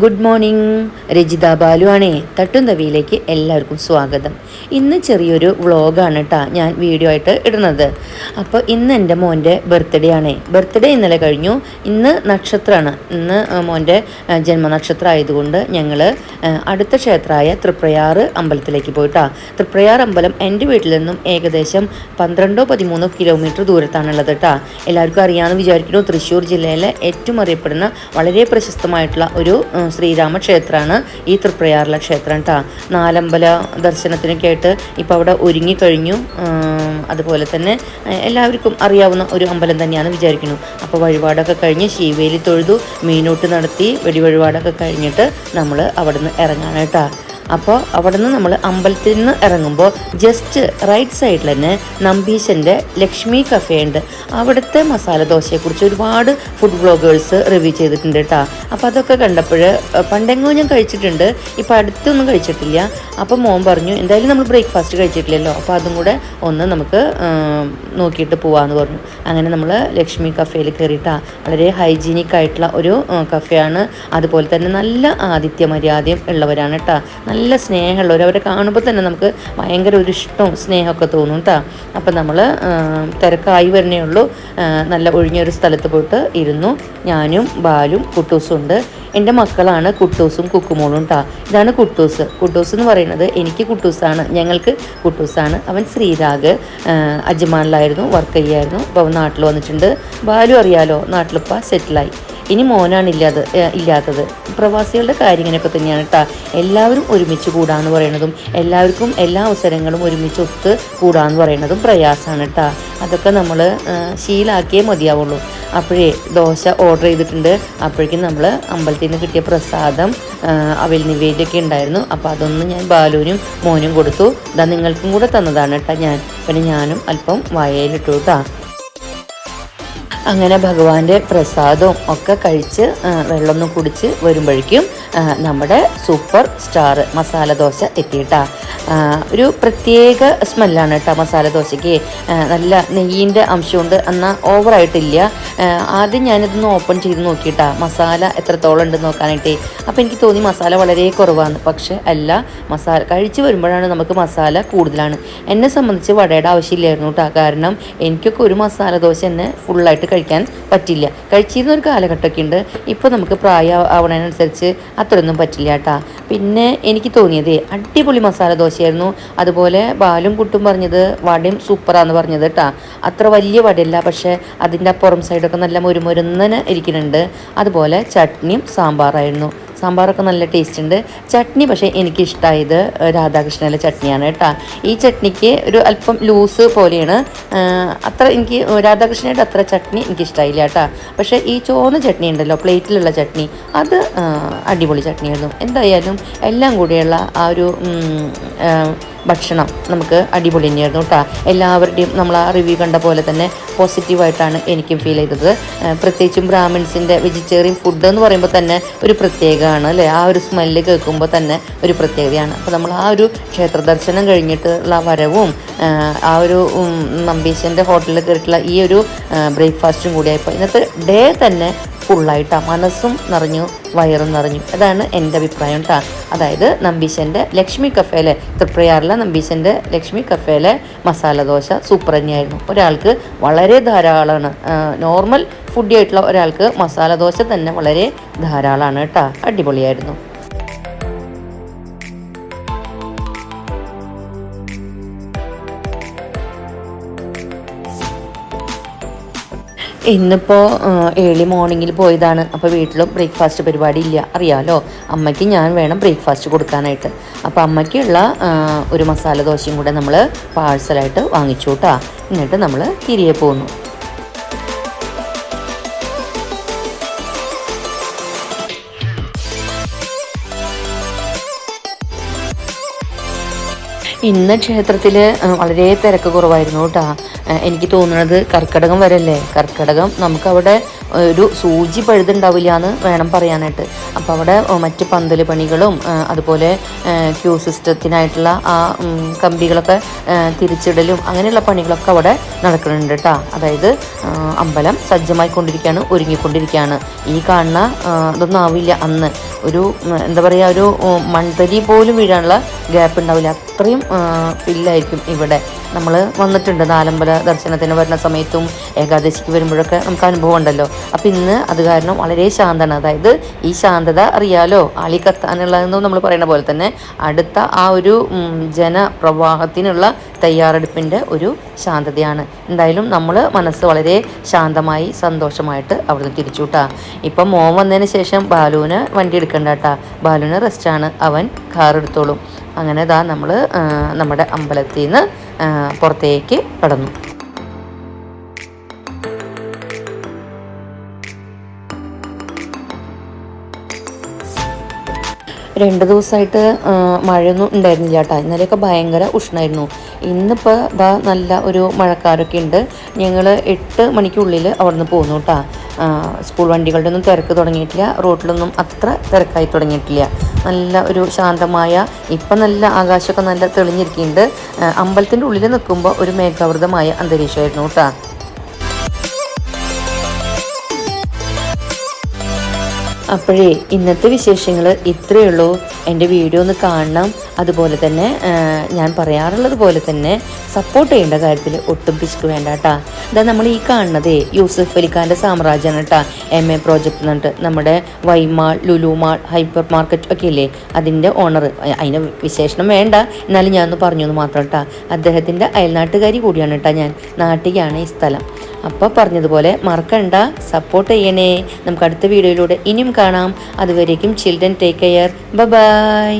Good morning. Rajitha Balu ആണേ. തട്ടും തവിയിലേക്ക് എല്ലാവർക്കും സ്വാഗതം. ഇന്ന് ചെറിയൊരു വ്ളോഗാണ് കേട്ടോ ഞാൻ വീഡിയോ ആയിട്ട് ഇടുന്നത്. അപ്പോൾ ഇന്ന് എൻ്റെ മോൻ്റെ ബർത്ത്ഡേ ആണേ. ബർത്ത്ഡേ ഇന്നലെ കഴിഞ്ഞു. ഇന്ന് നക്ഷത്രമാണ്. ഇന്ന് മോൻ്റെ ജന്മനക്ഷത്രം ആയതുകൊണ്ട് ഞങ്ങൾ അടുത്ത ക്ഷേത്രമായ തൃപ്രയാർ അമ്പലത്തിലേക്ക് പോയിട്ടാ. തൃപ്രയാർ അമ്പലം എൻ്റെ വീട്ടിൽ നിന്നും ഏകദേശം 12-13 കിലോമീറ്റർ ദൂരത്താണുള്ളത് കേട്ടോ. എല്ലാവർക്കും അറിയാമെന്ന് വിചാരിക്കുന്നു. തൃശ്ശൂർ ജില്ലയിലെ ഏറ്റവും അറിയപ്പെടുന്ന വളരെ പ്രശസ്തമായിട്ടുള്ള ഒരു ശ്രീരാമ ക്ഷേത്രമാണ് ഈ തൃപ്രയാറിലെ ക്ഷേത്രം കേട്ടോ. നാലമ്പല ദർശനത്തിനൊക്കെ ആയിട്ട് ഇപ്പോൾ അവിടെ ഒരുങ്ങിക്കഴിഞ്ഞു. അതുപോലെ തന്നെ എല്ലാവർക്കും അറിയാവുന്ന ഒരു അമ്പലം തന്നെയാണ് വിചാരിക്കുന്നു. അപ്പോൾ വഴിപാടൊക്കെ കഴിഞ്ഞ് ശീവേലി തൊഴുതു, മീനൂട്ട് നടത്തി, വെടിവഴിപാടൊക്കെ കഴിഞ്ഞിട്ട് നമ്മൾ അവിടെ നിന്ന് ഇറങ്ങാണ് കേട്ടോ. അപ്പോൾ അവിടെ നിന്ന് നമ്മൾ അമ്പലത്തിൽ നിന്ന് ഇറങ്ങുമ്പോൾ ജസ്റ്റ് റൈറ്റ് സൈഡിൽ തന്നെ നമ്പീശൻ്റെ ലക്ഷ്മി കഫേ ഉണ്ട്. അവിടുത്തെ മസാല ദോശയെക്കുറിച്ച് ഒരുപാട് ഫുഡ് വ്ളോഗേഴ്സ് റിവ്യൂ ചെയ്തിട്ടുണ്ട് കേട്ടോ. അപ്പോൾ അതൊക്കെ കണ്ടപ്പോൾ പണ്ടെങ്ങോ ഞാൻ കഴിച്ചിട്ടുണ്ട്, ഇപ്പോൾ അടുത്തൊന്നും കഴിച്ചിട്ടില്ല. അപ്പോൾ മോൻ പറഞ്ഞു എന്തായാലും നമ്മൾ ബ്രേക്ക്ഫാസ്റ്റ് കഴിച്ചിട്ടില്ലല്ലോ, അപ്പോൾ അതും കൂടെ ഒന്ന് നമുക്ക് നോക്കിയിട്ട് പോവാമെന്ന് പറഞ്ഞു. അങ്ങനെ നമ്മൾ ലക്ഷ്മി കഫേയിൽ കയറിയിട്ടാണ്. വളരെ ഹൈജീനിക് ആയിട്ടുള്ള ഒരു കഫേയാണ്. അതുപോലെ തന്നെ നല്ല ആതിഥ്യ മര്യാദയും ഉള്ളവരാണ് കേട്ടോ. നല്ല സ്നേഹമുള്ളവർ. അവരെ കാണുമ്പോൾ തന്നെ നമുക്ക് ഭയങ്കര ഒരു ഇഷ്ടവും സ്നേഹമൊക്കെ തോന്നും കേട്ടോ. അപ്പം നമ്മൾ തിരക്കായി വരണേ ഉള്ളൂ. നല്ല ഒഴിഞ്ഞൊരു സ്ഥലത്ത് പോയിട്ട് ഇരുന്നു. ഞാനും ബാലും കുട്ടൂസും ഉണ്ട്. എൻ്റെ മക്കളാണ് കുട്ടൂസും കുക്കുമോളും കേട്ടോ. ഇതാണ് കുട്ടൂസ്. കുട്ടൂസ് എന്ന് പറയുന്നത് എനിക്ക് കുട്ടൂസാണ്, ഞങ്ങൾക്ക് കുട്ടൂസാണ്. അവൻ ശ്രീരാഗ് അജ്മാനിലായിരുന്നു വർക്ക് ചെയ്യായിരുന്നു. അപ്പോൾ അവൻ നാട്ടിൽ വന്നിട്ടുണ്ട്. ബാലു അറിയാലോ, നാട്ടിലിപ്പോൾ സെറ്റിലായി. ഇനി മോനാണ് ഇല്ലാത്തത്. പ്രവാസികളുടെ കാര്യം ഇങ്ങനെയൊക്കെ തന്നെയാണ് കേട്ടോ. എല്ലാവരും ഒരുമിച്ച് കൂടാന്ന് പറയുന്നതും എല്ലാവർക്കും എല്ലാ അവസരങ്ങളും ഒരുമിച്ച് ഒത്ത് കൂടാന്ന് പറയുന്നതും പ്രയാസമാണ് കേട്ടോ. അതൊക്കെ നമ്മൾ ശീലാക്കിയേ മതിയാവുള്ളൂ. അപ്പോഴേ ദോശ ഓർഡർ ചെയ്തിട്ടുണ്ട്. അപ്പോഴേക്കും നമ്മൾ അമ്പലത്തിൽ നിന്ന് കിട്ടിയ പ്രസാദം അവൽ നിവേദ്യമൊക്കെ ഉണ്ടായിരുന്നു. അപ്പോൾ അതൊന്ന് ഞാൻ ബാലുവിനും മോനും കൊടുത്തു. ഇതാ നിങ്ങൾക്കും കൂടെ തന്നതാണ് കേട്ടോ ഞാൻ. പിന്നെ ഞാനും അല്പം വായയിലിട്ടു കേട്ടോ. അങ്ങനെ ഭഗവാന്റെ പ്രസാദവും ഒക്കെ കഴിച്ച് വെള്ളമൊന്നും കുടിച്ച് വരുമ്പോഴേക്കും നമ്മുടെ സൂപ്പർ സ്റ്റാർ മസാല ദോശ എത്തിയിട്ടാ. ഒരു പ്രത്യേക സ്മെല്ലാണ് കേട്ടോ മസാല ദോശയ്ക്ക്. നല്ല നെയ്യിൻ്റെ അംശമുണ്ട്, എന്നാൽ ഓവറായിട്ടില്ല. ആദ്യം ഞാനിതൊന്ന് ഓപ്പൺ ചെയ്ത് നോക്കിയിട്ടാ മസാല എത്രത്തോളം ഉണ്ടെന്ന് നോക്കാനായിട്ട്. അപ്പോൾ എനിക്ക് തോന്നി മസാല വളരെ കുറവാണ്. പക്ഷെ അല്ല, മസാല കഴിച്ച് വരുമ്പോഴാണ് നമുക്ക് മസാല കൂടുതലാണ്. എന്നെ സംബന്ധിച്ച് വടയുടെ ആവശ്യമില്ലായിരുന്നു കേട്ടോ. കാരണം എനിക്കൊക്കെ ഒരു മസാല ദോശ എന്നെ ഫുള്ളായിട്ട് കഴിക്കാൻ പറ്റില്ല. കഴിച്ചിരുന്ന ഒരു കാലഘട്ടമൊക്കെ ഉണ്ട്. ഇപ്പോൾ നമുക്ക് പ്രായം ആവണതിനനുസരിച്ച് അത്രയൊന്നും പറ്റില്ല കേട്ടോ. പിന്നെ എനിക്ക് തോന്നിയത് അടിപൊളി മസാല ദോശയായിരുന്നു. അതുപോലെ ബാലും കുട്ടും പറഞ്ഞത് വടയും സൂപ്പറാന്ന് പറഞ്ഞത് കേട്ടോ. അത്ര വലിയ വടയല്ല, പക്ഷേ അതിൻ്റെ പുറം സൈഡൊക്കെ നല്ല മുരുമുരുന്നനെ ഇരിക്കുന്നുണ്ട്. അതുപോലെ ചട്നിയും സാമ്പാറായിരുന്നു. സാമ്പാറൊക്കെ നല്ല ടേസ്റ്റ് ഉണ്ട്. ചട്നി പക്ഷേ എനിക്കിഷ്ടമായത് രാധാകൃഷ്ണൻ്റെ ചട്നിയാണ് കേട്ടോ. ഈ ചട്നിക്ക് ഒരു അല്പം ലൂസ് പോലെയാണ്. അത്ര എനിക്ക് രാധാകൃഷ്ണയുടെ അത്ര ചട്നി എനിക്കിഷ്ടമായില്ല കേട്ടോ. പക്ഷേ ഈ ചുവന്ന ചട്നി ഉണ്ടല്ലോ, പ്ലേറ്റിലുള്ള ചട്നി, അത് അടിപൊളി ചട്നിയായിരുന്നു. എന്തായാലും എല്ലാം കൂടിയുള്ള ആ ഒരു ഭക്ഷണം നമുക്ക് അടിപൊളി തന്നെയായിരുന്നു കേട്ടോ. എല്ലാവരുടെയും നമ്മൾ ആ റിവ്യൂ കണ്ട പോലെ തന്നെ പോസിറ്റീവായിട്ടാണ് എനിക്കും ഫീൽ ചെയ്തത്. പ്രത്യേകിച്ചും ബ്രാഹ്മിൻസിൻ്റെ വെജിറ്റേറിയൻ ഫുഡ് എന്ന് പറയുമ്പോൾ തന്നെ ഒരു പ്രത്യേകമാണ് അല്ലേ. ആ ഒരു സ്മെല്ല് കേൾക്കുമ്പോൾ തന്നെ ഒരു പ്രത്യേകതയാണ്. അപ്പോൾ നമ്മൾ ആ ഒരു ക്ഷേത്ര ദർശനം കഴിഞ്ഞിട്ടുള്ള വരവും ആ ഒരു നമ്പീശൻ്റെ ഹോട്ടലിൽ കയറിയിട്ടുള്ള ഈ ഒരു ബ്രേക്ക്ഫാസ്റ്റും കൂടിയായപ്പോൾ ഇന്നത്തെ ഡേ തന്നെ ഫുള്ളായിട്ടാണ്. മനസ്സും നിറഞ്ഞു, വയറും നിറഞ്ഞു. അതാണ് എൻ്റെ അഭിപ്രായം കേട്ടോ. അതായത് നമ്പീശൻ്റെ ലക്ഷ്മി കഫേയിലെ തൃപ്രയാറിലെ നമ്പീശൻ്റെ ലക്ഷ്മി കഫേയിലെ മസാല ദോശ സൂപ്പർ തന്നെയായിരുന്നു. ഒരാൾക്ക് വളരെ ധാരാളമാണ്. നോർമൽ ഫുഡി ആയിട്ടുള്ള ഒരാൾക്ക് മസാല ദോശ തന്നെ വളരെ ധാരാളമാണ് കേട്ടോ. അടിപൊളിയായിരുന്നു. ഇന്നിപ്പോൾ ഏർലി മോർണിംഗിൽ പോയതാണ്. അപ്പോൾ വീട്ടിലും ബ്രേക്ക്ഫാസ്റ്റ് പരിപാടി ഇല്ല, അറിയാമല്ലോ. അമ്മയ്ക്ക് ഞാൻ വേണം ബ്രേക്ക്ഫാസ്റ്റ് കൊടുക്കാനായിട്ട്. അപ്പോൾ അമ്മയ്ക്കുള്ള ഒരു മസാല ദോശയും കൂടെ നമ്മൾ പാഴ്സലായിട്ട് വാങ്ങിച്ചു കേട്ടോ. എന്നിട്ട് നമ്മൾ തിരികെ പോന്നു. ഇന്ന് ക്ഷേത്രത്തിൽ വളരെ തിരക്ക് കുറവായിരുന്നു കേട്ടോ. എനിക്ക് തോന്നുന്നത് കർക്കിടകം വരല്ലേ, കർക്കിടകം നമുക്കവിടെ ഒരു സൂചി പഴുതുണ്ടാവില്ല എന്ന് വേണം പറയാനായിട്ട്. അപ്പോൾ അവിടെ മറ്റ് പന്തൽ പണികളും അതുപോലെ ക്യൂ സിസ്റ്റത്തിനായിട്ടുള്ള ആ കമ്പികളൊക്കെ തിരിച്ചിടലും അങ്ങനെയുള്ള പണികളൊക്കെ അവിടെ നടക്കുന്നുണ്ട് കേട്ടോ. അതായത് അമ്പലം സജ്ജമായിക്കൊണ്ടിരിക്കുകയാണ്, ഒരുങ്ങിക്കൊണ്ടിരിക്കുകയാണ്. ഈ കാണുന്ന ഇതൊന്നും ആവില്ല അന്ന്. ഒരു എന്താ പറയുക, ഒരു മൺതരി പോലും വീഴാനുള്ള ഗ്യാപ്പ് ഉണ്ടാവില്ല, അത്രയും ഫില്ലായിരിക്കും ഇവിടെ. നമ്മൾ വന്നിട്ടുണ്ട് നാലമ്പല ദർശനത്തിന് വരുന്ന സമയത്തും ഏകാദശിക്ക് വരുമ്പോഴൊക്കെ നമുക്ക് അനുഭവം ഉണ്ടല്ലോ. അപ്പം ഇന്ന് അത് കാരണം വളരെ ശാന്തമാണ്. അതായത് ഈ ശാന്തത അറിയാലോ, ആളി കത്താനുള്ളതെന്നും നമ്മൾ പറയുന്ന പോലെ തന്നെ അടുത്ത ആ ഒരു ജനപ്രവാഹത്തിനുള്ള തയ്യാറെടുപ്പിൻ്റെ ഒരു ശാന്തതയാണ്. എന്തായാലും നമ്മൾ മനസ്സ് വളരെ ശാന്തമായി സന്തോഷമായിട്ട് അവിടുന്ന് തിരിച്ചു കേട്ടാ. ഇപ്പം മോൻ വന്നതിന് ശേഷം ബാലുവിന് വണ്ടി എടുക്കണ്ട കേട്ടാ, ബാലുവിന് റെസ്റ്റാണ്, അവൻ കാർ എടുത്തോളും. അങ്ങനെ ഇതാ നമ്മൾ നമ്മുടെ അമ്പലത്തിൽ നിന്ന് പുറത്തേക്ക് കടന്നു. 2 ദിവസമായിട്ട് മഴയൊന്നും ഉണ്ടായിരുന്നില്ല കേട്ടോ. ഇന്നലെയൊക്കെ ഭയങ്കര ഉഷ്ണമായിരുന്നു. ഇന്നിപ്പോൾ ഇതാ നല്ല ഒരു മഴക്കാരൊക്കെ ഉണ്ട്. ഞങ്ങൾ 8 മണിക്കുള്ളിൽ അവിടെ നിന്ന് പോന്നു കേട്ടോ. സ്കൂൾ വണ്ടികളുടെ ഒന്നും തിരക്ക് തുടങ്ങിയിട്ടില്ല, റോഡിലൊന്നും അത്ര തിരക്കായി തുടങ്ങിയിട്ടില്ല. നല്ല ഒരു ശാന്തമായ, ഇപ്പം നല്ല ആകാശമൊക്കെ നല്ല തെളിഞ്ഞിരിക്കുന്നുണ്ട്. അമ്പലത്തിൻ്റെ ഉള്ളിൽ നിൽക്കുമ്പോൾ ഒരു മേഘാവൃതമായ അന്തരീക്ഷമായിരുന്നു കേട്ടോ. അപ്പോഴേ ഇന്നത്തെ വിശേഷങ്ങൾ ഇത്രയേ ഉള്ളൂ. എൻ്റെ വീഡിയോ ഒന്ന് കാണണം. അതുപോലെ തന്നെ ഞാൻ പറയാറുള്ളത് പോലെ തന്നെ സപ്പോർട്ട് ചെയ്യേണ്ട കാര്യത്തിൽ ഒട്ടും പിശുക്ക് വേണ്ട കേട്ടോ. ഇതാ നമ്മൾ ഈ കാണുന്നതേ യൂസഫ് അലിഖാൻ്റെ സാമ്രാജ്യമാണ് കേട്ടോ. MA പ്രോജക്റ്റ് എന്നിട്ട് നമ്മുടെ Y Mall, Lulu mall, hyper market ഒക്കെ ഇല്ലേ, അതിൻ്റെ ഓണർ. അതിന് വിശേഷണം വേണ്ട, എന്നാലും ഞാനൊന്ന് പറഞ്ഞു എന്ന് മാത്രം കേട്ടോ. അദ്ദേഹത്തിൻ്റെ അയൽനാട്ടുകാരി കൂടിയാണ് കേട്ടോ ഞാൻ. നാട്ടിലാണ് ഈ സ്ഥലം. അപ്പോൾ പറഞ്ഞതുപോലെ മറക്കണ്ട, സപ്പോർട്ട് ചെയ്യണേ. നമുക്ക് അടുത്ത വീഡിയോയിലൂടെ ഇനിയും കാണാം. അതുവരേക്കും ചിൽഡ്രൻ ടേക്ക് കെയർ. ബൈ.